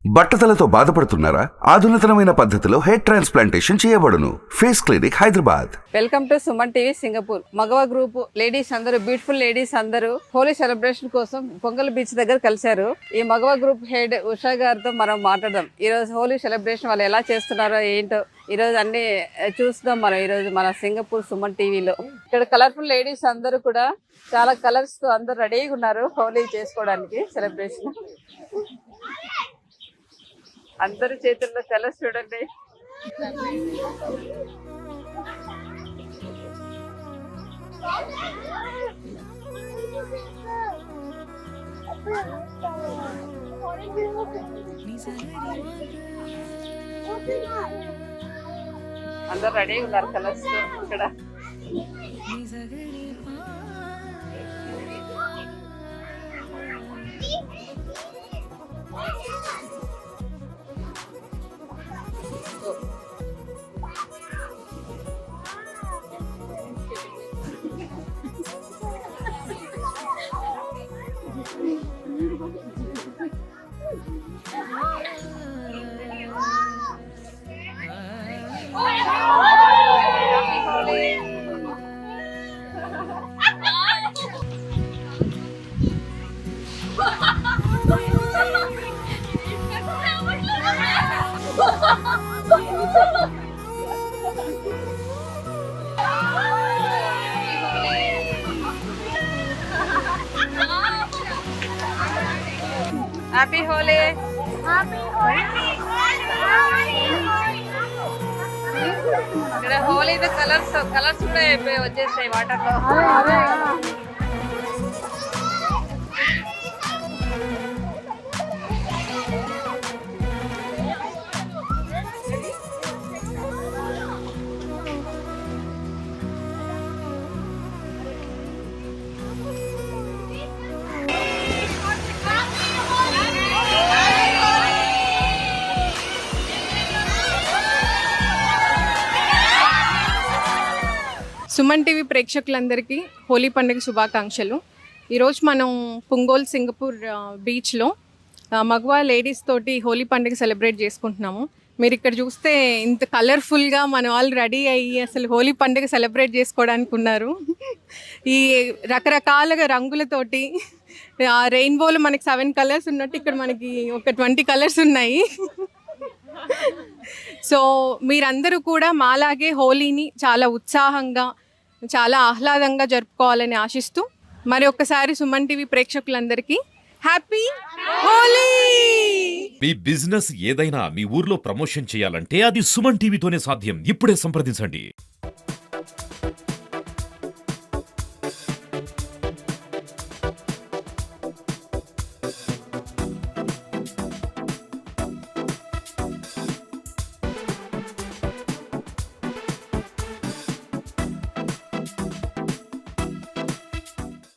బట్టతలతో బాధపడుతున్నారా? ఆధునితనమైన పద్ధతిలో హెయిర్ ట్రాన్స్ప్లాంటేషన్ చేయబడును. Face clinic, Hyderabad. Welcome to Suman TV Singapore. మగవ గ్రూప్ లేడీస్ అందరూ, బ్యూటిఫుల్ లేడీస్ అందరూ హోలీ సెలబ్రేషన్ కోసం పొంగల్ బీచ్ దగ్గర కలిశారు. ఈ మగవ గ్రూప్ హెడ్ ఉషా గారితో మనం మాట్లాడదాం. ఈ రోజు హోలీ సెలబ్రేషన్ వాళ్ళు ఎలా చేస్తున్నారో ఏంటో ఈ రోజు అన్ని చూస్తాం మనం ఈ రోజు మన సింగపూర్ సుమన్ టీవీలో. ఇక్కడ కలర్ఫుల్ లేడీస్ అందరూ కూడా చాలా కలర్స్ తో అందరూ రెడీగా ఉన్నారు హోలీ చేసుకోవడానికి సెలబ్రేషన్. అందరి చేతుల్లో కలర్స్ చూడండి. అందరు రెడీ ఉన్నారు కలర్స్ ఇక్కడ. హ్యాపీ హోలీ. ఇక్కడ హోలీ కలర్స్ కూడా వచ్చేస్తాయి వాటర్లో. సుమన్ టీవీ ప్రేక్షకులందరికీ హోలీ పండుగ శుభాకాంక్షలు. ఈరోజు మనం పుంగోల్ సింగపూర్ బీచ్లో మగవా లేడీస్ తోటి హోలీ పండుగ సెలబ్రేట్ చేసుకుంటున్నాము. మీరు ఇక్కడ చూస్తే ఇంత కలర్ఫుల్గా మన వాళ్ళు రెడీ అయ్యి అసలు హోలీ పండుగ సెలబ్రేట్ చేసుకోవడానికి ఉన్నారు. ఈ రకరకాలుగా రంగులతోటి రెయిన్బోలో మనకి 7 కలర్స్ ఉన్నట్టు ఇక్కడ మనకి ఒక 20 కలర్స్ ఉన్నాయి. సో మీరందరూ కూడా మాలాగే హోలీని చాలా ఉత్సాహంగా చాలా ఆహ్లాదంగా జరుపుకోవాలని ఆశిస్తూ మరి ఒక్కసారి సుమన్ టీవీ ప్రేక్షకులందరికీ హ్యాపీ హోలీ. మీ బిజినెస్ ఏదైనా మీ ఊర్లో ప్రమోషన్ చేయాలంటే అది సుమన్ టీవీతోనే సాధ్యం. ఇప్పుడే సంప్రదించండి.